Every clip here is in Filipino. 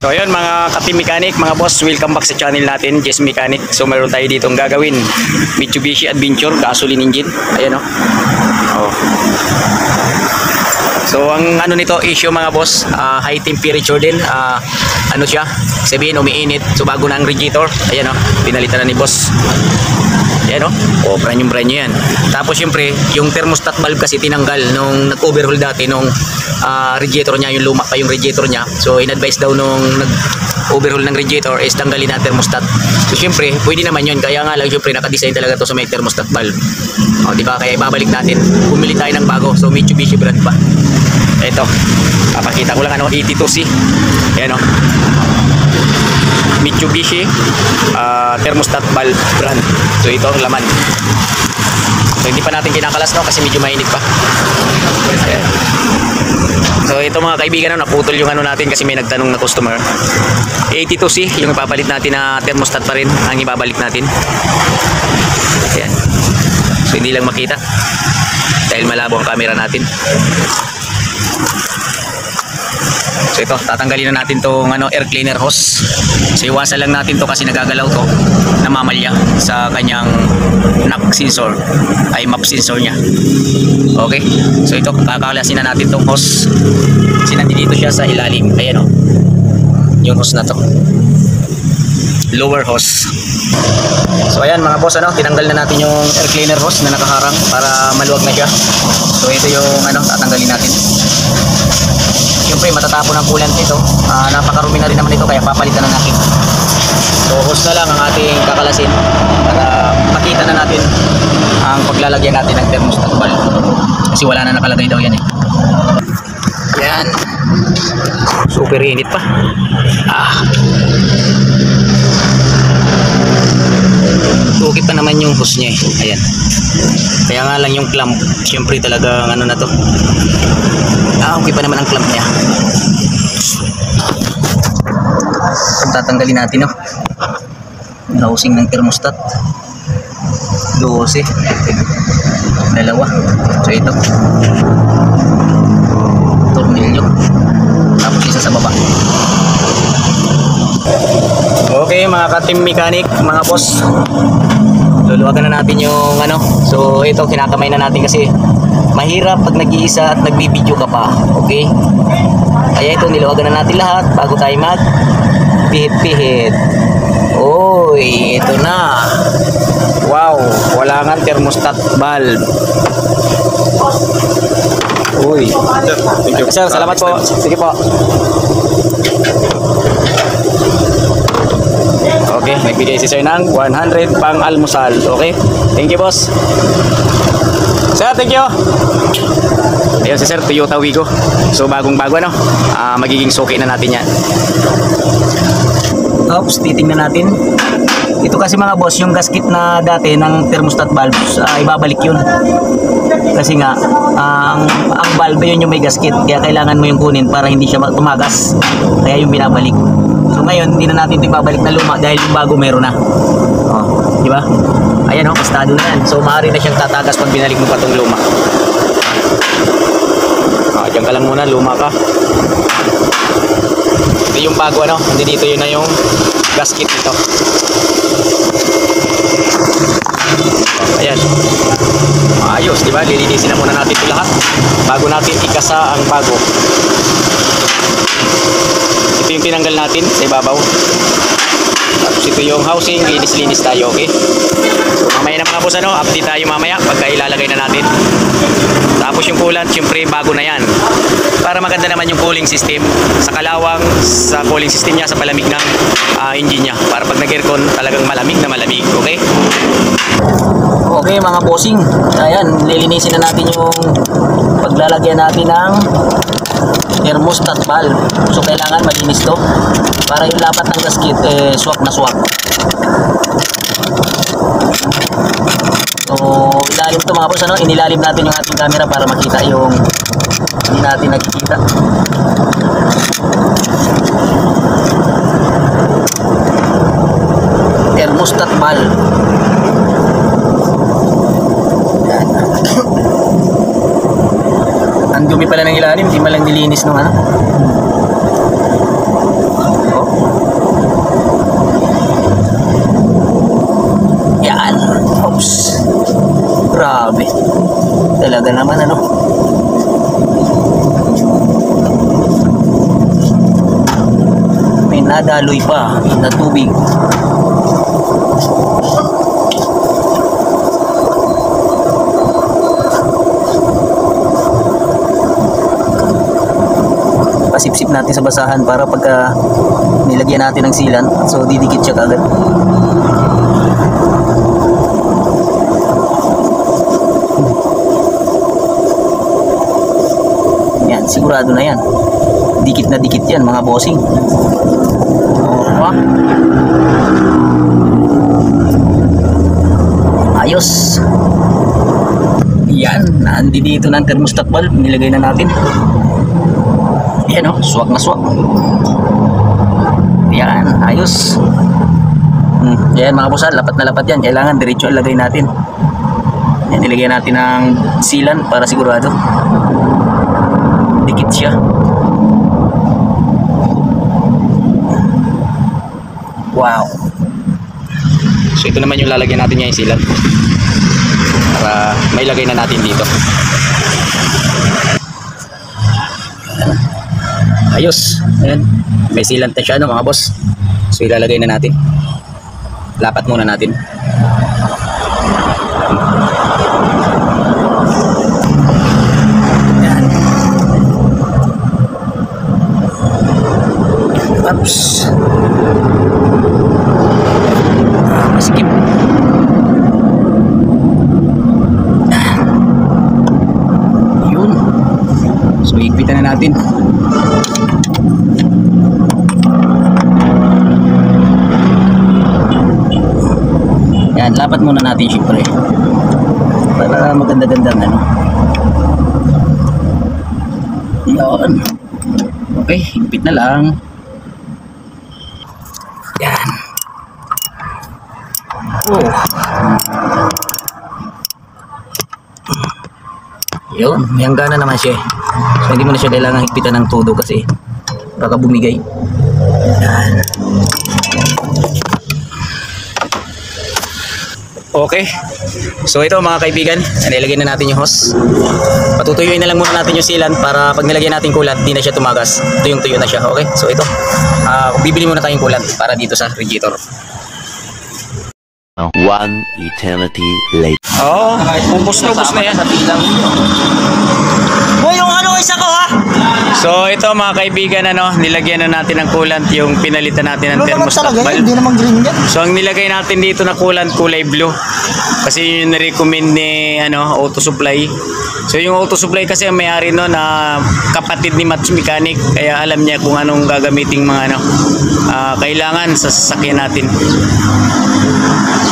So ayun mga ka-team mechanic, mga boss, welcome back sa channel natin, Jess Mechanic. So meron tayo ditong gagawin, Mitsubishi Adventure gasoline engine. Ayan oh. So ang ano nito issue mga boss, high temperature din, ano siya, sabihin umiinit. So bago na ang radiator, ayan oh, pinalitan na ni boss. Ayan oh, brand new yan. Tapos syempre yung thermostat valve kasi tinanggal nung nag-overhaul dati nung radiator niya, yung luma pa yung radiator niya. So in-advise daw nung nag-overhaul ng radiator is tanggalin na thermostat. So syempre pwede naman yun, kaya nga lang syempre naka-design talaga to sa may thermostat valve. O diba, kaya ibabalik natin, bumili tayo ng bago. So Mitsubishi brand pa. Ito, papakita ko lang ano, 82C. Ayan o, Mitsubishi thermostat valve brand. So ito ang laman. So hindi pa natin kinakalas no, kasi medyo mainit pa. Ayan. So ito mga kaibigan, naputol yung ano natin kasi may nagtanong na customer. 82C yung ipapalit natin na thermostat pa rin ang ibabalik natin. Ayan. So hindi lang makita dahil malabo ang camera natin. So ito, tatanggalin na natin tong ano, air cleaner hose. So iwasan lang natin to kasi nagagalaw to, namamalya sa kanyang knock sensor, ay map sensor niya. Okay, so ito, kakalasin na natin tong hose kasi nandito siya sa ilalim. Ayan o, yung hose na to, lower hose. So ayan mga boss, ano, tinanggal na natin yung air cleaner hose na nakaharang para maluwag na siya. So ito yung ano, tatanggalin natin. Siyempre matatapon ang coolant nito, napakarumi na rin naman ito, kaya papalitan na natin. So hose na lang ang ating kakalasin para makita na natin ang paglalagyan natin ng thermostat valve, kasi wala na nakalagay daw yan eh. Yan, super init pa. Tukit pa naman yung hose niya eh. Ayan, kaya nga lang yung clamp, siyempre talagang ano na to, okay pa naman ang clamp niya. Tatanggalin natin housing ng thermostat, 12, dalawa. So ito, tornilyo, tapos isa sa baba. Okay mga ka-team mechanic, mga boss, luluwagan na natin yung ano. So ito, kinakamay na natin kasi mahirap pag nag-iisa at nagbibideo ka pa. Okay, kaya ito, niluwagan na natin lahat bago tayo mag pihit-pihit. Oy, ito na. Wow, wala nga thermostat valve. Uy, sir, salamat po. Sige po. Okay, nagbigay si sir ng 100 pang almusal. Okay, thank you boss. Sir, thank you. Ayun si sir, Toyota Wigo. So bagong bago ano, magiging suki na natin yan. Oops, titingnan natin. Ito kasi mga boss, yung gasket na dati ng thermostat valve, ibabalik yun. Kasi nga, ang valve yun yung may gasket, kaya kailangan mo yung kunin para hindi siya tumagas. Kaya yung binabalik. So ngayon, hindi na natin ito ibabalik na luma dahil yung bago meron na. Di ba? Ayan o, kastado na yan. So maaari na siyang tatagas pag binalik mo pa itong luma. Diyan ka lang muna, luma ka. Ito yung bago ano, hindi dito yun na yung gasket nito. Ayan. Ayos, di ba? Lilinisin na muna natin ito lahat bago natin ikasa ang bago. Ito yung tinanggal natin sa ibabaw. Tapos ito yung housing, linis-linis tayo, okay? So mamaya na mga boss, ano, update tayo mamaya pagka ilalagay na natin. Tapos yung coolant, syempre bago na yan, para maganda naman yung cooling system sa kalawang, sa cooling system niya, sa palamig ng engine niya, para pag nag-aircon talagang malamig na malamig, okay? Okay mga bossing, ayan, lilinisin na natin yung paglalagyan natin ng thermostat valve. So kailangan malinis to para yung lapat ng gasket swak na swak. So ilalim to mga boss, ano, inilalim natin yung ating camera para makita yung hindi natin nakikita. Thermostat valve. Ang dumi pala ng ilalim, di man lang nilinis nung ano. nadaloy pa na tubig. Pasipsip natin sa basahan para pagka nilagyan natin ng sealant, so didikit siya kagad. Yan, sigurado na yan. Dikit na dikit yan mga bossing. Ayos. Yan, nandi dito ng thermostat valve, nilagay na natin. Yan o, swak na swak. Yan, ayos. Yan mga boss, lapat na lapat yan. Kailangan diretso ilagay natin. Yan, ilagay natin ng sealant para sigurado dikit siya. Wow. So ito naman yung lalagyan natin niya yung sealant para mailagay na natin dito. Ayos. Ayan. May sealant na siya mga boss. So ilalagay na natin. Lapat muna natin. Ayan. Oops. Masikip. Yun. So higpitan na natin. Yan, lapat muna natin syempre para maganda-gandang ano. Yan. Okay, higpit na lang. Yan. Oh. Yun, may hangganan naman siya. So hindi mo na siya kailangan higpitan ng todo kasi baka bumigay. Yan. Okay. So ito mga kaibigan, nilagay na natin yung hose. Patutuyuin na lang muna natin yung sealant para pag nilagyan natin coolant, di na siya tumagas. Tuyong-tuyo na siya. Okay. So ito, bibili muna tayong coolant para dito sa radiator. One eternity later. Oo, ubos na yan. Boy, yung ano isa ko ha? So ito mga kaibigan, nilagyan na natin ng coolant, yung pinalitan natin ng thermostat valve. Hindi naman green yan. So ang nilagay natin dito na coolant, kulay blue. Kasi yun yung na-recommend ni Auto Supply. So yung Auto Supply kasi ang may-ari no na kapatid ni Match Mechanic, kaya alam niya kung anong gagamiting mga kailangan sa sasakyan natin.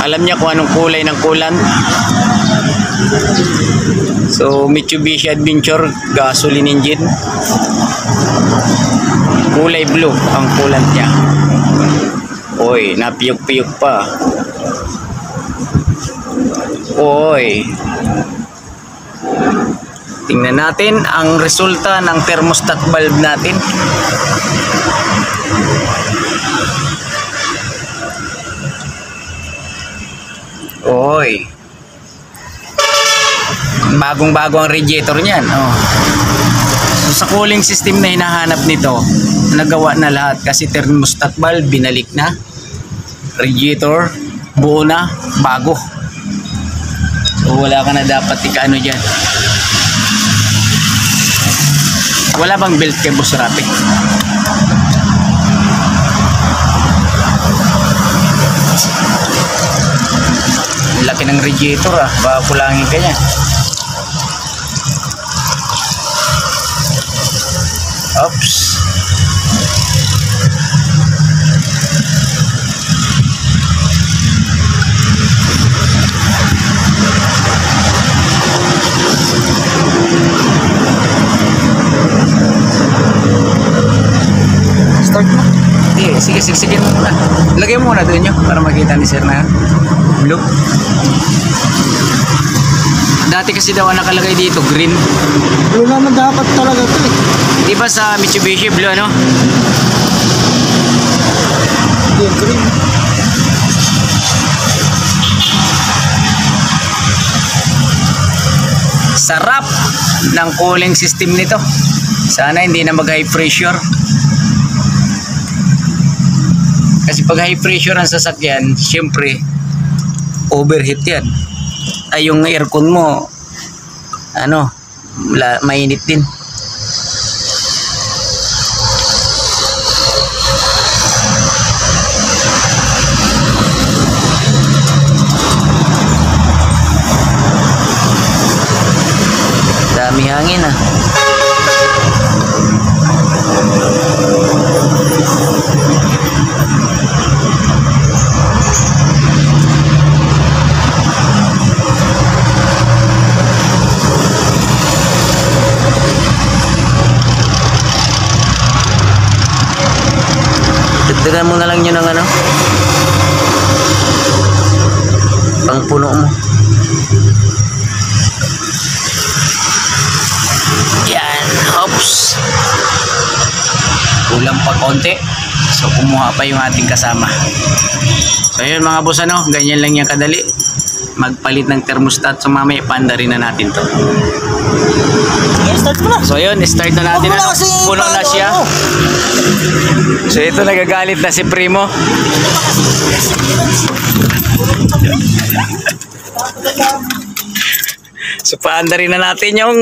Alam niya kung anong kulay ng coolant. So Mitsubishi Adventure gasoline engine, kulay blue ang coolant niya. Oy, napiyok-piyok pa. Oy, tingnan natin ang resulta ng thermostat valve natin. Oy, bagong-bago ang radiator niyan. Oh. So sa cooling system na hinahanap nito, nagawa na lahat kasi thermostat valve binalik na, radiator buo na, bago. So wala ka na dapat ika-ano dyan. Wala bang belt kay Boss Rapi? Laki ng radiator baka kulangin ka niya. Oops. Start na. Sige mo muna. Lagay mo muna doon nyo para makita ni sir na blue. Dati kasi daw nakalagay dito green. Blue naman dapat talaga ito eh. Di ba sa Mitsubishi blue ano? Hindi, green. Sarap ng cooling system nito. Sana hindi na mag high pressure. Kasi pag high pressure ang sasakyan, syempre overheat yan. Ay yung aircon mo mainit din. Dami hangin ah. Dagdagan mo na lang yun ng pang puno mo. Yan, oops. Kulang pa konti. So kumuha pa yung ating kasama. So yun mga boss, ganyan lang yung kadali. Magpalit ng thermostat. So mamaya panda rin na natin to. Start mo na. So yun, start na natin. Puno na siya. So ito, nagagalit na si Primo. So paanda rin na natin yung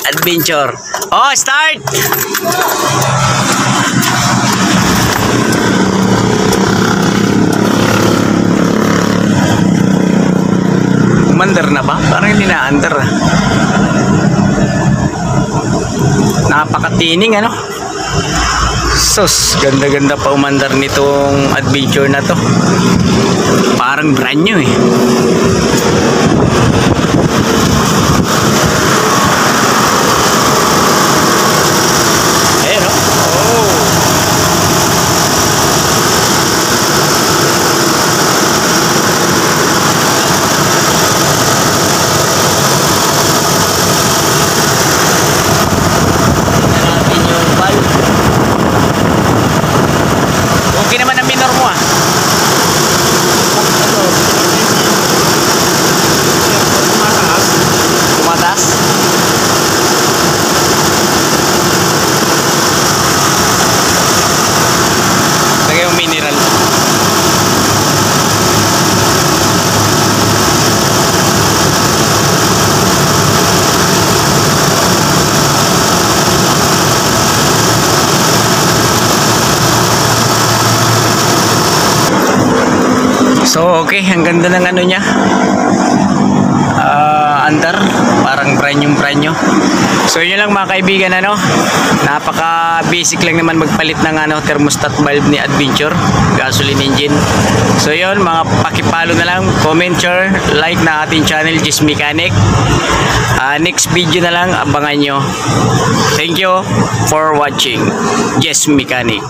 adventure. Oh, start! Umandar na ba? Parang hindi na andar ah. Napakatining Sus, ganda-ganda pa umandar nitong adventure na to. Parang brand new eh. Ayan oh. Natin yung valve. Okay naman ang minor mo ah. Tumataas. Lagay yung mineral. So okay, ang ganda ng niya. Andar, parang brand new. So yun lang mga kaibigan, napaka basic lang naman magpalit ng thermostat valve ni Adventure gasoline engine. So yun, mga pakipalo na lang, comment, share, like na ating channel Jess Mechanic. Next video na lang, abangan nyo. Thank you for watching Jess Mechanic.